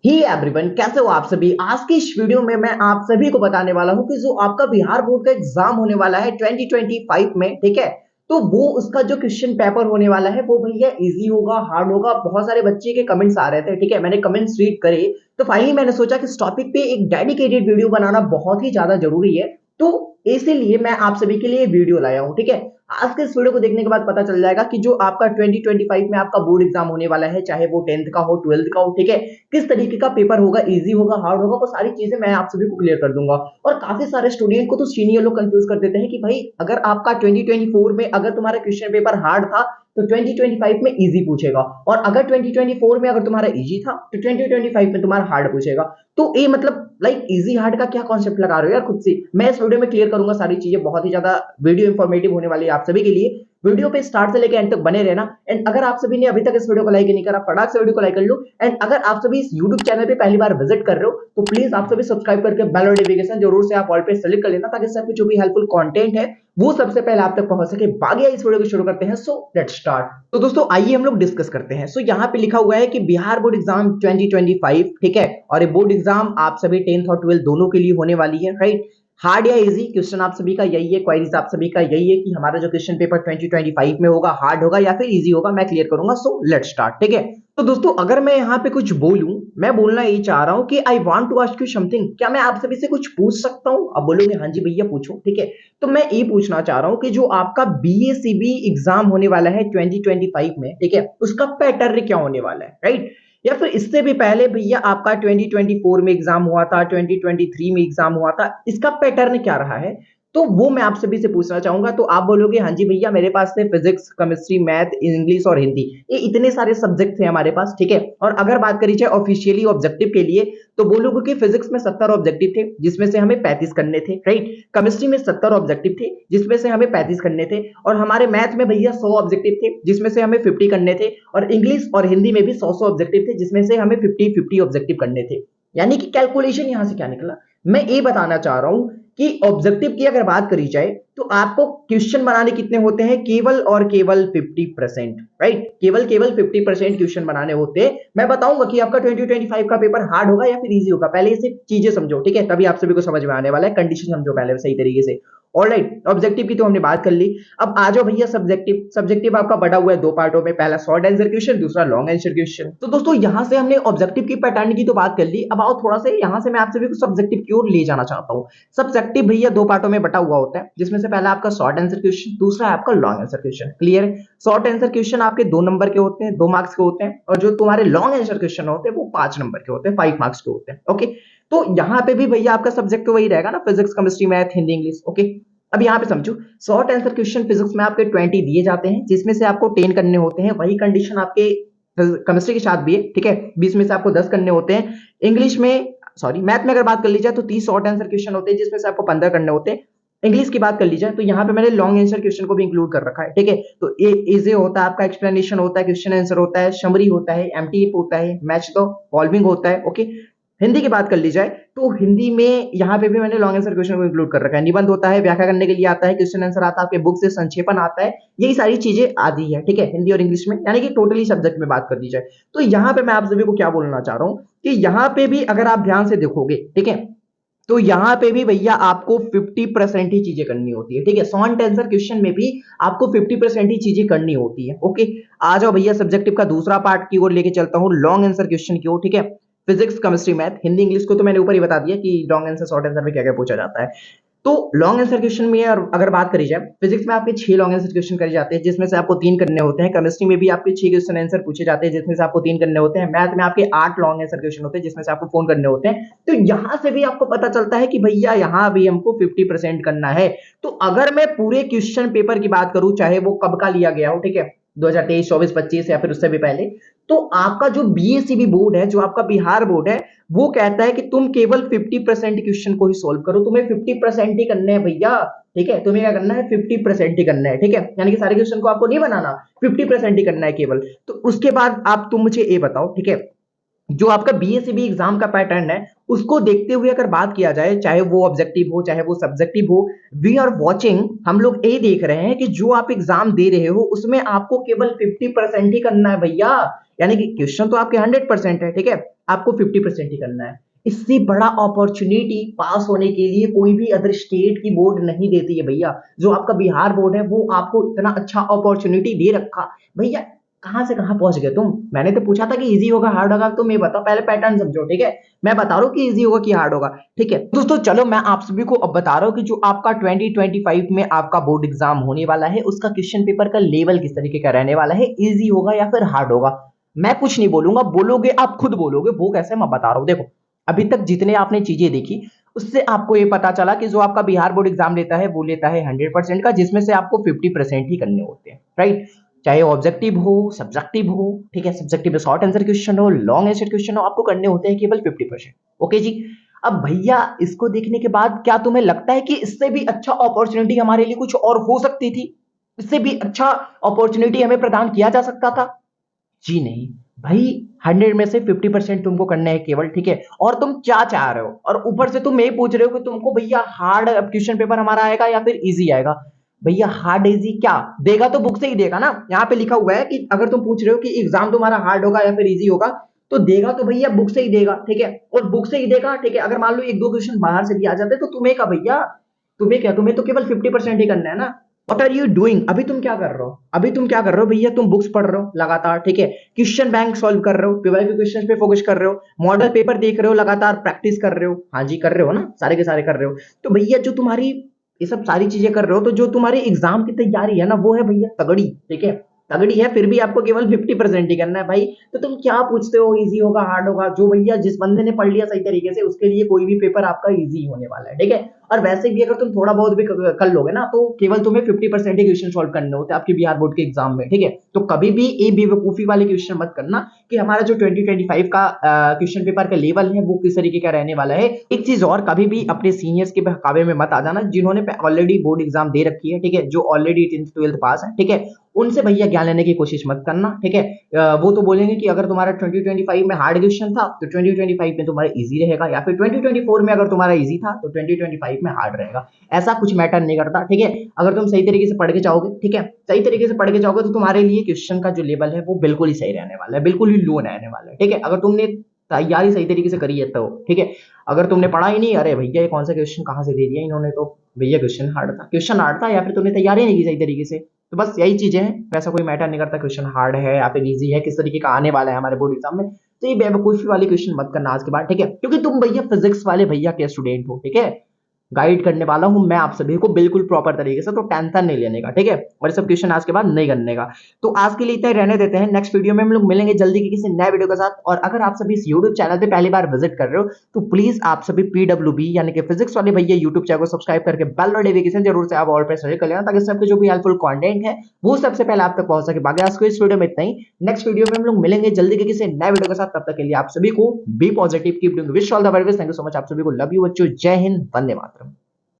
ही everyone, कैसे हो आप सभी। आज की इस वीडियो में मैं आप सभी को बताने वाला हूं कि जो आपका बिहार बोर्ड का एग्जाम होने वाला है 2025 में, ठीक है, तो वो उसका जो क्वेश्चन पेपर होने वाला है वो भैया इजी होगा, हार्ड होगा। बहुत सारे बच्चे के कमेंट्स आ रहे थे, ठीक है, मैंने कमेंट्स रीड करे तो फाइनली मैंने सोचा कि इस टॉपिक पे एक डेडिकेटेड वीडियो बनाना बहुत ही ज्यादा जरूरी है। तो इसीलिए मैं आप सभी के लिए वीडियो लाया हूं, ठीक है। आज के इस वीडियो को देखने के बाद पता चल जाएगा कि जो आपका 2025 में आपका बोर्ड एग्जाम होने वाला है, चाहे वो 10th का हो, 12th का हो, ठीक है, किस तरीके का पेपर होगा, इजी होगा, हार्ड होगा, वो सारी चीजें मैं आप सभी को क्लियर कर दूंगा। और काफी सारे स्टूडेंट को तो सीनियर लोग कंफ्यूज कर देते हैं कि भाई अगर आपका 2024 में अगर तुम्हारा क्वेश्चन पेपर हार्ड था तो 2025 में इजी पूछेगा, और अगर 2024 में अगर तुम्हारा इजी था तो 2025 में तुम्हारा हार्ड पूछेगा। तो ये मतलब लाइक इजी हार्ड का क्या कॉन्सेप्ट लगा रहे हो यार खुद से। मैं इस वीडियो में क्लियर करूंगा सारी चीजें, बहुत ही ज्यादा वीडियो इंफॉर्मेटिव होने वाली है आप सभी के लिए। वीडियो पे स्टार्ट से लेकर एंड तक बने रहना। एंड अगर आप सभी ने अभी तक इस वीडियो को लाइक नहीं करा, फटाक से वीडियो को लाइक कर लो। एंड अगर आप सभी इस यूट्यूब चैनल पे पहली बार विजिट कर रहे हो तो प्लीज आप सभी सब्सक्राइब करके बेल नोटिफिकेशन जरूर से आप ऑल पे सेलेक्ट कर लेना, ताकि सब जो भी हेल्पफुल कंटेंट है वो सबसे पहले आप तक पहुंच सके। बाकी इस वीडियो को शुरू करते हैं। So let's start. तो दोस्तों आइए हम लोग डिस्कस करते हैं। सो यहाँ पे लिखा हुआ है कि बिहार बोर्ड एग्जाम 2025, ठीक है, और ये बोर्ड एग्जाम आप सभी 10th और 12th दोनों के लिए होने वाली है, राइट। हार्ड या इजी क्वेश्चन आप सभी का यही है, क्वेरीज आप सभी का यही है कि हमारा जो क्वेश्चन पेपर 2025 में होगा हार्ड होगा या फिर इजी होगा, मैं क्लियर करूंगा। सो लेट्स स्टार्ट, ठीक है। तो दोस्तों अगर मैं यहाँ पे कुछ बोलूं, मैं बोलना यही चाह रहा हूं कि I want to ask you something. क्या मैं आप सभी से कुछ पूछ सकता हूं? अब बोलोगे हाँ जी भैया पूछो, ठीक है। तो मैं ये पूछना चाह रहा हूं कि जो आपका बीएसीबी एग्जाम होने वाला है 2025 में, ठीक है, उसका पैटर्न क्या होने वाला है, राइट। या फिर इससे भी पहले भैया आपका 2024 में एग्जाम हुआ था, 2023 में एग्जाम हुआ था, इसका पैटर्न क्या रहा है? तो वो मैं आप सभी से पूछना चाहूंगा। तो आप बोलोगे हाँ जी भैया मेरे पास थे फिजिक्स, केमिस्ट्री, मैथ, इंग्लिश और हिंदी, ये इतने सारे सब्जेक्ट थे हमारे पास, ठीक है। और अगर बात करी जाए ऑफिशियली ऑब्जेक्टिव के लिए तो बोलोगे कि फिजिक्स में 70 ऑब्जेक्टिव थे जिसमें से हमें 35 करने थे, राइट। केमिस्ट्री में 70 ऑब्जेक्टिव थे जिसमें से हमें 35 करने थे, और हमारे मैथ में भैया 100 ऑब्जेक्टिव थे जिसमें से हमें 50 करने थे, और इंग्लिश और हिंदी में भी 100 ऑब्जेक्टिव थे जिसमें से हमें 50 ऑब्जेक्टिव करने थे। यानी कि कैलकुलेशन यहां से क्या निकला, मैं ये बताना चाह रहा हूं कि ऑब्जेक्टिव की अगर बात करी जाए तो आपको क्वेश्चन बनाने कितने होते हैं? केवल और केवल 50%, राइट। केवल 50% क्वेश्चन बनाने होते हैं। मैं बताऊंगा कि आपका 2025 का पेपर हार्ड होगा या फिर इजी होगा, पहले इसे चीजें समझो, ठीक है, तभी आप सभी को समझ में आने वाला है। कंडीशन समझो पहले सही तरीके से। ऑलराइट, ऑब्जेक्टिव की तो हमने बात कर ली। अब आ जाओ भैया सब्जेक्टिव। सब्जेक्टिव आपका बटा हुआ है दो पार्टों में, पहला शॉर्ट आंसर क्वेश्चन, दूसरा लॉन्ग आंसर क्वेश्चन। तो दोस्तों यहां से हमने ऑब्जेक्टिव की पैटर्न की तो बात कर ली। अब आओ थोड़ा से यहां से मैं आप सभी को सब्जेक्टिव की ओर ले जाना चाहता हूं। सब्जेक्टिव भैया दो पार्टों में बटा हुआ होता है, जिसमें से पहला आपका शॉर्ट आंसर क्वेश्चन, दूसरा है आपका long answer question. Clear? Short answer question आपके 2 नंबर के होते हैं, 2 मार्क्स के होते हैं, और जो तुम्हारे लॉन्ग आंसर क्वेश्चन होते हैं वो 5 नंबर के होते हैं, 5 मार्क्स के होते हैं। ओके, तो यहां पे भी भैया आपका सब्जेक्ट तो वही रहेगा ना, physics, chemistry, math, Hindi, English. Okay, अब यहां पे समझो, शॉर्ट आंसर क्वेश्चन फिजिक्स में आपके 20 दिए जाते हैं जिसमें से आपको 10 करने होते हैं। वही कंडीशन आपके केमिस्ट्री के साथ भी है, ठीक है, 20 में से आपको 10 करने होते हैं। इंग्लिश में, सॉरी, मैथ में अगर बात कर ली जाए तो 30 शॉर्ट आंसर क्वेश्चन होते हैं जिसमें से आपको 15 करने होते हैं। इंग्लिश की बात कर ली जाए तो यहाँ पे मैंने लॉन्ग आंसर क्वेश्चन को भी इंक्लूड कर रखा है, ठीक है। तो इजी होता है आपका, एक्सप्लेनेशन होता है, क्वेश्चन आंसर होता है, समरी होता है, एमटीएफ होता है, मैच द फॉलोइंग होता है। ओके, हिंदी की बात कर ली जाए तो हिंदी में यहाँ पे भी मैंने लॉन्ग आंसर क्वेश्चन को इंक्लूड कर रखा है। निबंध होता है, व्याख्या करने के लिए आता है, क्वेश्चन आंसर आता है, आपके बुक से संक्षेपण आता है, यही सारी चीजें आती है, ठीक है, हिंदी और इंग्लिश में। यानी कि टोटली सब्जेक्ट में बात कर दी जाए तो यहाँ पे मैं आप सभी को क्या बोलना चाह रहा हूँ कि यहाँ पे भी अगर आप ध्यान से देखोगे, ठीक है, तो यहां पे भी भैया आपको 50% ही चीजें करनी होती है, ठीक है। शॉर्ट आंसर क्वेश्चन में भी आपको 50% ही चीजें करनी होती है। ओके, आ जाओ भैया सब्जेक्टिव का दूसरा पार्ट की ओर लेके चलता हूं, लॉन्ग आंसर क्वेश्चन की ओर, ठीक है। Physics, chemistry, math, Hindi, English को तो मैंने ऊपर ही बता दिया कि लॉन्ग आंसर, शॉर्ट आंसर में क्या क्या पूछा जाता है। तो लॉन्ग आंसर क्वेश्चन में अगर बात करी जाए, फिजिक्स में आपके 6 लॉन्ग आंसर क्वेश्चन करे जाते हैं जिसमें से आपको 3 करने होते हैं। केमिस्ट्री में भी आपके 6 क्वेश्चन आंसर पूछे जाते हैं जिसमें से आपको 3 करने होते हैं। मैथ में आपके 8 लॉन्ग आंसर क्वेश्चन होते हैं जिसमें से आपको 4 करने होते हैं। तो यहां से भी आपको पता चलता है कि भैया यहां भी हमको 50% करना है। तो अगर मैं पूरे क्वेश्चन पेपर की बात करूं, चाहे वो कब का लिया गया हो, ठीक है, 2023, 24, 25 या फिर उससे भी पहले, तो आपका जो बीएससीबी बोर्ड है, जो आपका बिहार बोर्ड है, वो कहता है कि तुम केवल 50% क्वेश्चन को ही सोल्व करो, तुम्हें 50% ही करने हैं भैया, ठीक है। तुम्हें क्या करना है? 50% ही करना है, ठीक है। यानी कि सारे क्वेश्चन को आपको नहीं बनाना, 50% ही करना है केवल। तो उसके बाद आप तुम मुझे ये बताओ, ठीक है, जो आपका बीएससीबी एग्जाम का पैटर्न है उसको देखते हुए अगर बात किया जाए, चाहे वो ऑब्जेक्टिव हो चाहे वो सब्जेक्टिव हो, वी आर वॉचिंग, हम लोग यही देख रहे हैं कि जो आप एग्जाम दे रहे हो उसमें आपको केवल 50% ही करना है भैया। यानी कि क्वेश्चन तो आपके 100% है, ठीक है, आपको 50% ही करना है। इससे बड़ा अपॉर्चुनिटी पास होने के लिए कोई भी अदर स्टेट की बोर्ड नहीं देती है भैया। जो आपका बिहार बोर्ड है वो आपको इतना अच्छा अपॉर्चुनिटी दे रखा भैया। कहां से कहां पहुंच गए तुम। मैंने तो पूछा था कि इजी होगा हार्ड होगा, तुम ये बताओ, पहले पैटर्न समझो, ठीक है। मैं बता रहा हूँ कि इजी होगा कि हार्ड होगा, ठीक है दोस्तों। चलो मैं आप सभी को अब बता रहा हूँ कि जो आपका 2025 में आपका बोर्ड एग्जाम होने वाला है उसका क्वेश्चन पेपर का लेवल किस तरीके का रहने वाला है, इजी होगा या फिर हार्ड होगा। मैं कुछ नहीं बोलूंगा, बोलोगे आप खुद बोलोगे, वो कैसे मैं बता रहा हूँ। देखो अभी तक जितने आपने चीजें देखी उससे आपको ये पता चला कि जो आपका बिहार बोर्ड एग्जाम लेता है वो लेता है 100% का, जिसमें से आपको 50% ही करने होते हैं, राइट। चाहे ऑब्जेक्टिव हो सब्जेक्टिव हो, ठीक है, सब्जेक्टिव में शॉर्ट आंसर क्वेश्चन हो लॉन्ग आंसर क्वेश्चन हो, आपको करने होते हैं केवल 50%। ओके जी। अब भैया इसको देखने के बाद क्या तुम्हें लगता है कि इससे भी अच्छा अपॉर्चुनिटी हमारे लिए कुछ और हो सकती थी, इससे भी अच्छा अपॉर्चुनिटी हमें प्रदान किया जा सकता था? जी नहीं भाई। 100 में से 50% तुमको करना है केवल, ठीक है। और तुम क्या चाह रहे हो, और ऊपर से तुम ये पूछ रहे हो कि तुमको भैया हार्ड क्वेश्चन पेपर हमारा आएगा या फिर इजी आएगा। भैया हार्ड इजी क्या देगा, तो बुक से ही देगा ना। यहाँ पे लिखा हुआ है कि अगर तुम पूछ रहे हो कि एग्जाम तुम्हारा हार्ड होगा या फिर इजी होगा, तो देगा तो भैया बुक से ही देगा, ठीक है। और बुक से ही देगा, ठीक है। अगर मान लो एक दो क्वेश्चन बाहर से भी आ जाते तो तुम्हें क्या भैया, तुम्हें क्या, तुम्हें तो केवल 50% ही करना है ना। व्हाट आर यू डूइंग, अभी तुम क्या कर रहे हो, अभी तुम क्या कर रहे हो भैया, तुम बुक्स पढ़ रहे हो लगातार, ठीक है। क्वेश्चन बैंक सॉल्व कर रहे हो, पीवाईक्यू के क्वेश्चन पे फोकस कर रहे हो, मॉडल पेपर देख रहे हो, लगातार प्रैक्टिस कर रहे हो, हाँ जी कर रहे हो ना, सारे के सारे कर रहे हो। तो भैया जो तुम्हारी ये सब सारी चीजें कर रहे हो, तो जो तुम्हारी एग्जाम की तैयारी है ना वो है भैया तगड़ी, ठीक है। तगड़ी है, फिर भी आपको केवल 50% ही करना है भाई। तो तुम क्या पूछते हो इजी होगा हार्ड होगा, जो भैया जिस बंदे ने पढ़ लिया सही तरीके से उसके लिए कोई भी पेपर आपका इजी होने वाला है, ठीक है। और वैसे भी अगर तुम थोड़ा बहुत भी कर लोगे ना तो केवल तुम्हें 50% ही क्वेश्चन सॉल्व करने होते हैं आपके बिहार बोर्ड के एग्जाम में, ठीक है। तो कभी भी ये बेवकूफी वाले क्वेश्चन मत करना कि हमारा जो 2025 का क्वेश्चन पेपर का लेवल है वो किस तरीके का रहने वाला है। एक चीज और, कभी भी अपने सीनियर्स के बहकावे में मत आ जाना जिन्होंने ऑलरेडी बोर्ड एग्जाम दे रखी है, ठीक है, जो ऑलरेडी 10th 12th पास है, ठीक है। उनसे भैया ज्ञान लेने की कोशिश मत करना, ठीक है। वो तो बोलेंगे कि अगर तुम्हारा 2025 में हार्ड क्वेश्चन था तो 2025 में तुम्हारा इजी रहेगा, या फिर 2024 में अगर तुम्हारा इजी था तो 2025 में हार्ड रहेगा। ऐसा कुछ मैटर नहीं करता, ठीक है। अगर तुम सही तरीके से पढ़ के जाओगे, ठीक है, सही तरीके से पढ़ के जाओगे तो तुम्हारे लिए क्वेश्चन का जो लेवल है वो बिल्कुल ही सही रहने वाला है, बिल्कुल ही लो रहने वाला है, ठीक है। अगर तुमने तैयारी सही तरीके से करी है तो, ठीक है। अगर तुमने पढ़ा ही नहीं, अरे भैया ये कौन सा क्वेश्चन कहाँ से दे दिया इन्होंने, तो भैया क्वेश्चन हार्ड था, क्वेश्चन हार्ड था, या फिर तुमने तैयारी नहीं की सही तरीके से। तो बस यही चीजें हैं, वैसा कोई मैटर नहीं करता क्वेश्चन हार्ड है या फिर इजी है, किस तरीके का आने वाला है हमारे बोर्ड एग्जाम में। तो ये बेवकूफी वाली क्वेश्चन मत करना आज के बाद, ठीक है, क्योंकि तुम भैया फिजिक्स वाले भैया के स्टूडेंट हो, ठीक है। गाइड करने वाला हूं मैं आप सभी को बिल्कुल प्रॉपर तरीके से, तो टेंशन नहीं लेने का, ठीक है। और सब क्वेश्चन आज के बाद नहीं करने का। तो आज के लिए इतना ही रहने देते हैं, नेक्स्ट वीडियो में हम लोग मिलेंगे जल्दी की किसी नए वीडियो के साथ। और अगर आप सभी इस यूट्यूब चैनल पे पहली बार विजिट कर रहे हो तो प्लीज आप सभी पीडब्ल्यूबी यानी कि फिजिक्स वाले भैया यूट्यूब चैनल को सब्सक्राइब करके बेल नोटिफिकेशन जरूर से आप ऑल पे सेलेक्ट कर लेना, ताकि सबके जो भी हेल्पफुल कंटेंट है वो सबसे पहले आप तक पहुंच सके। बाकी आज को इस वीडियो में इतना ही, नेक्स्ट वीडियो में हम लोग मिलेंगे जल्दी के किसी नए वीडियो के साथ। तब तक के लिए आप सभी को be positive, keep doing, wish all the very best, thank you so much, आप सभी को लव यू बच्चों, जय हिंद, वंदे मातरम।